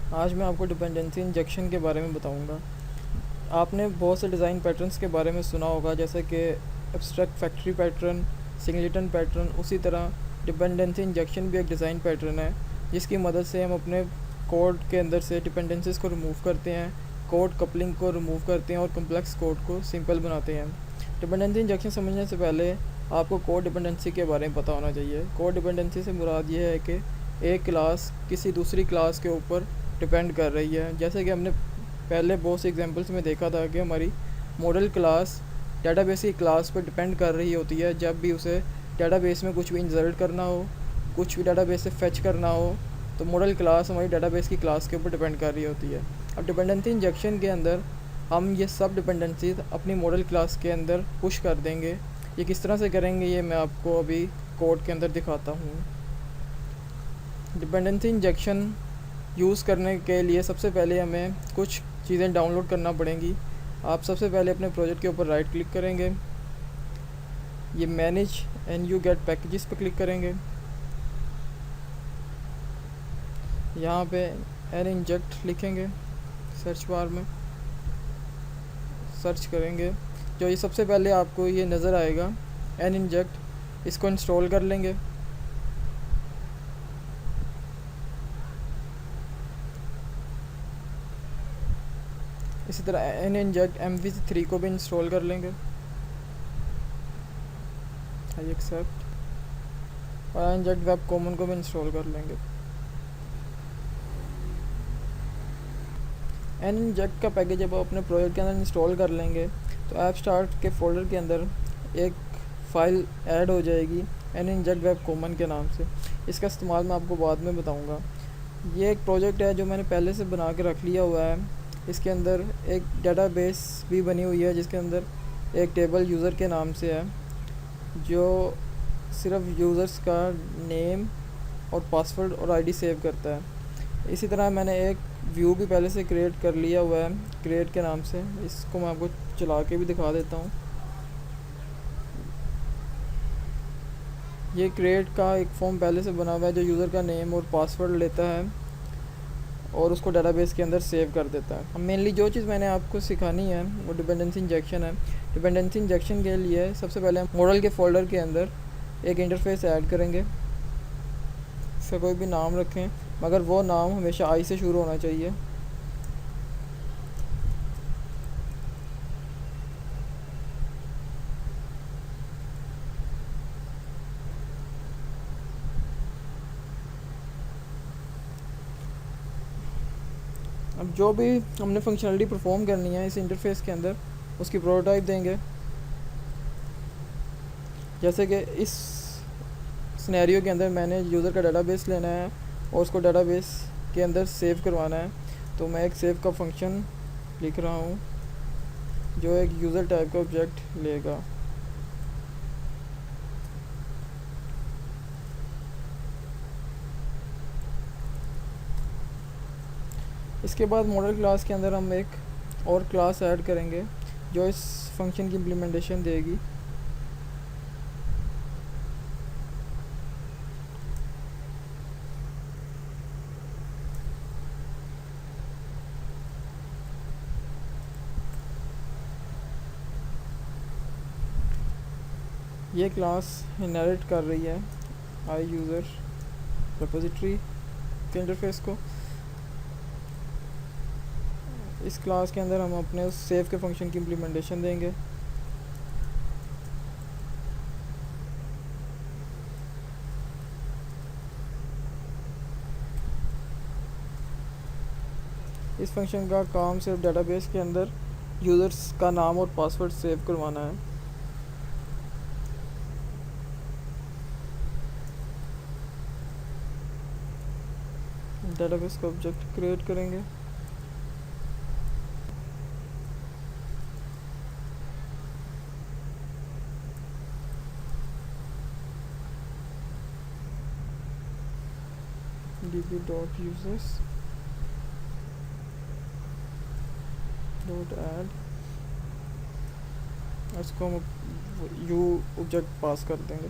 आज मैं आपको डिपेंडेंसी इंजेक्शन के बारे में बताऊंगा। आपने बहुत से डिज़ाइन पैटर्न्स के बारे में सुना होगा, जैसे कि abstract factory pattern, singleton pattern. उसी तरह डिपेंडेंसी इंजेक्शन भी एक डिज़ाइन पैटर्न है जिसकी मदद से हम अपने कोड के अंदर से डिपेंडेंसीज़ को रिमूव करते हैं, कोड कपलिंग को रिमूव करते हैं और कम्प्लेक्स कोड को सिंपल बनाते हैं। डिपेंडेंसी इंजेक्शन समझने से पहले आपको कोड डिपेंडेंसी के बारे में पता होना चाहिए। कोड डिपेंडेंसी से मुराद ये है कि एक क्लास किसी दूसरी क्लास के ऊपर डिपेंड कर रही है। जैसे कि हमने पहले बहुत से एग्जांपल्स में देखा था कि हमारी मॉडल क्लास डेटाबेस की क्लास पर डिपेंड कर रही होती है। जब भी उसे डेटाबेस में कुछ भी इंसर्ट करना हो, कुछ भी डेटाबेस से फेच करना हो, तो मॉडल क्लास हमारी डेटाबेस की क्लास के ऊपर डिपेंड कर रही होती है। अब डिपेंडेंसी इंजेक्शन के अंदर हम ये सब डिपेंडेंसी अपनी मॉडल क्लास के अंदर पुश कर देंगे। ये किस तरह से करेंगे ये मैं आपको अभी कोड के अंदर दिखाता हूँ। डिपेंडेंसी इंजेक्शन यूज़ करने के लिए सबसे पहले हमें कुछ चीज़ें डाउनलोड करना पड़ेंगी। आप सबसे पहले अपने प्रोजेक्ट के ऊपर राइट क्लिक करेंगे, ये manage and you get packages पर क्लिक करेंगे। यहाँ पे एन इंजेक्ट लिखेंगे, सर्च बार में सर्च करेंगे। जो ये सबसे पहले आपको ये नज़र आएगा एन इंजेक्ट, इसको इंस्टॉल कर लेंगे। इसी तरह एन इंजेक्ट MVC3 को भी इंस्टॉल कर लेंगे। I accept. और एन इंजेक्ट वेब कॉमन को भी इंस्टॉल कर लेंगे। एन इंजेक्ट का पैकेज जब आप अपने प्रोजेक्ट के अंदर इंस्टॉल कर लेंगे तो ऐप स्टार्ट के फोल्डर के अंदर एक फ़ाइल ऐड हो जाएगी एन इंजेक्ट वेब कॉमन के नाम से। इसका इस्तेमाल मैं आपको बाद में बताऊंगा। ये एक प्रोजेक्ट है जो मैंने पहले से बना के रख लिया हुआ है। इसके अंदर एक डेटाबेस भी बनी हुई है जिसके अंदर एक टेबल यूज़र के नाम से है जो सिर्फ यूज़र्स का नेम और पासवर्ड और आईडी सेव करता है। इसी तरह मैंने एक व्यू भी पहले से क्रिएट कर लिया हुआ है क्रिएट के नाम से। इसको मैं आपको चला के भी दिखा देता हूँ। ये क्रिएट का एक फॉर्म पहले से बना हुआ है जो यूज़र का नेम और पासवर्ड लेता है और उसको डेटाबेस के अंदर सेव कर देता है। अब मेनली जो चीज़ मैंने आपको सिखानी है वो डिपेंडेंसी इंजेक्शन है। डिपेंडेंसी इंजेक्शन के लिए सबसे पहले हम मॉडल के फोल्डर के अंदर एक इंटरफेस ऐड करेंगे। इसका कोई भी नाम रखें, मगर वो नाम हमेशा आई से शुरू होना चाहिए। अब जो भी हमने फंक्शनलिटी परफॉर्म करनी है इस इंटरफेस के अंदर उसकी प्रोटोटाइप देंगे। जैसे कि इस सिनेरियो के अंदर मैंने यूज़र का डेटाबेस लेना है और उसको डेटाबेस के अंदर सेव करवाना है, तो मैं एक सेव का फंक्शन लिख रहा हूँ जो एक यूज़र टाइप का ऑब्जेक्ट लेगा। इसके बाद मॉडल क्लास के अंदर हम एक और क्लास ऐड करेंगे जो इस फंक्शन की इम्प्लीमेंटेशन देगी। ये क्लास इनहेरिट कर रही है आई यूज़र रिपोजिटरी के इंटरफेस को। इस क्लास के अंदर हम अपने उस सेव के फंक्शन की इम्प्लीमेंटेशन देंगे। इस फंक्शन का काम सिर्फ डेटाबेस के अंदर यूज़र्स का नाम और पासवर्ड सेव करवाना है। डेटाबेस का ऑब्जेक्ट क्रिएट करेंगे। db.users .add, इसको हम यू ऑब्जेक्ट पास कर देंगे।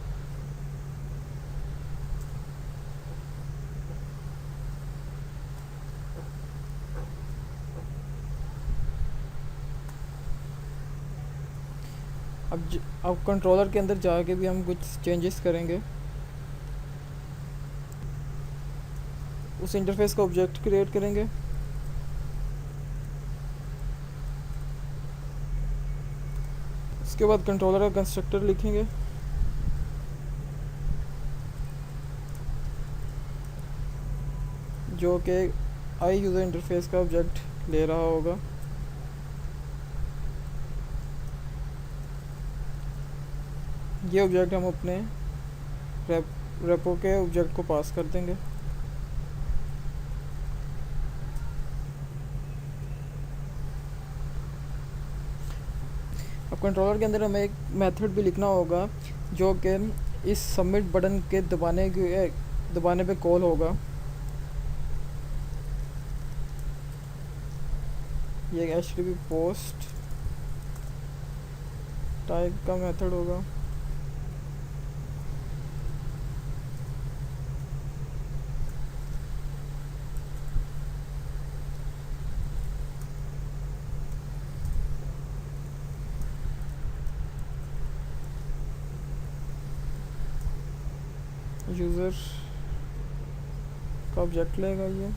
अब कंट्रोलर के अंदर जाके भी हम कुछ चेंजेस करेंगे। उस इंटरफेस का ऑब्जेक्ट क्रिएट करेंगे। उसके बाद कंट्रोलर का कंस्ट्रक्टर लिखेंगे। जो कि आई यूज़र इंटरफेस का ऑब्जेक्ट ले रहा होगा। ये ऑब्जेक्ट हम अपने रेपो के ऑब्जेक्ट को पास कर देंगे। अब कंट्रोलर के अंदर हमें एक मेथड भी लिखना होगा जो कि इस सबमिट बटन के दबाने पे कॉल होगा। ये HTTP पोस्ट टाइप का मेथड होगा। यूज़र का ऑब्जेक्ट लेगा ये।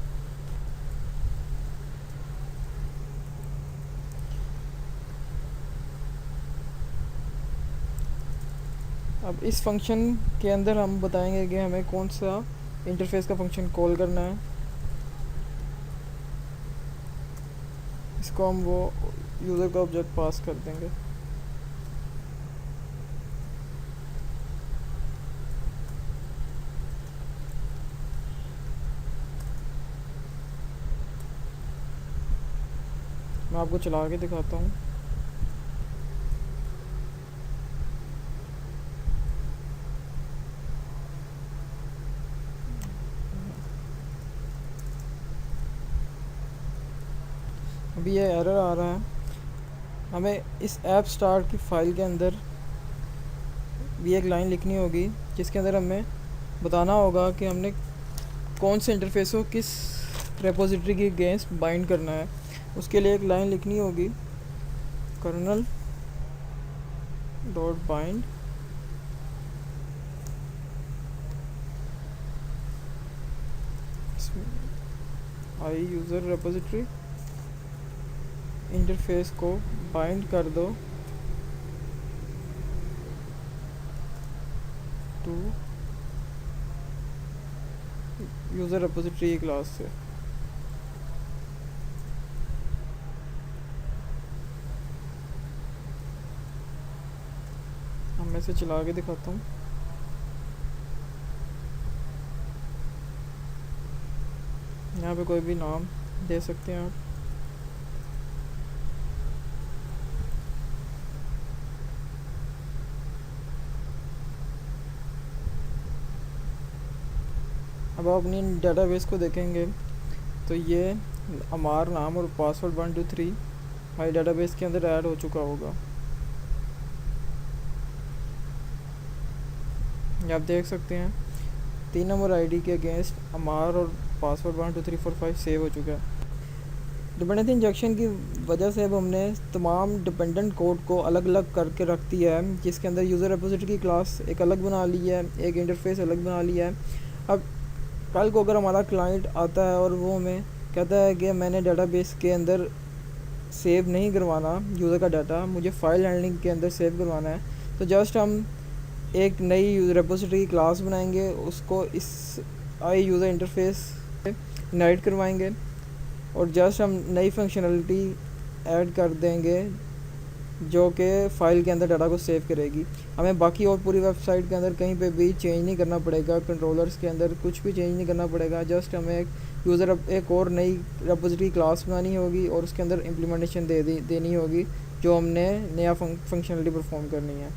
अब इस फंक्शन के अंदर हम बताएंगे कि हमें कौन सा इंटरफेस का फंक्शन कॉल करना है। इसको हम वो यूज़र का ऑब्जेक्ट पास कर देंगे। मैं आपको चला के दिखाता हूँ। अभी ये एरर आ रहा है। हमें इस ऐप स्टार्ट की फ़ाइल के अंदर भी एक लाइन लिखनी होगी जिसके अंदर हमें बताना होगा कि हमने कौन से इंटरफेस को किस रेपोजिटरी के अगेंस्ट बाइंड करना है। उसके लिए एक लाइन लिखनी होगी, कर्नल डॉट बाइंड आई यूज़र रेपोजिटरी इंटरफेस को बाइंड कर दो टू यूज़र रेपोजिटरी क्लास से। मैं इसे चला के दिखाता हूँ। यहाँ पे कोई भी नाम दे सकते हैं आप। अब आप अपनी डेटाबेस को देखेंगे तो ये हमार नाम और पासवर्ड 123 हमारी डेटाबेस के अंदर ऐड हो चुका होगा। ये आप देख सकते हैं 3 नंबर आईडी के अगेंस्ट हमार और पासवर्ड 12345 सेव हो चुका है। डिपेंडेंसी इंजेक्शन की वजह से अब हमने तमाम डिपेंडेंट कोड को अलग अलग करके रख दिया है, जिसके अंदर यूज़र रेपोजिटरी की क्लास एक अलग बना ली है, एक इंटरफेस अलग बना लिया है। अब कल को अगर हमारा क्लाइंट आता है और वो हमें कहता है कि मैंने डेटाबेस के अंदर सेव नहीं करवाना यूज़र का डाटा, मुझे फ़ाइल हैंडलिंग के अंदर सेव करवाना है, तो जस्ट हम एक नई रेपोजिटरी की क्लास बनाएंगे, उसको इस आई यूज़र इंटरफेस इनवाइट करवाएंगे और जस्ट हम नई फंक्शनलिटी ऐड कर देंगे जो कि फ़ाइल के अंदर डाटा को सेव करेगी। हमें बाकी और पूरी वेबसाइट के अंदर कहीं पे भी चेंज नहीं करना पड़ेगा, कंट्रोलर्स के अंदर कुछ भी चेंज नहीं करना पड़ेगा। जस्ट हमें एक और नई रेपोजिटरी क्लास बनानी होगी और उसके अंदर इम्प्लीमेंटेशन देनी होगी जो हमने नया फंक्शनलिटी परफॉर्म करनी है।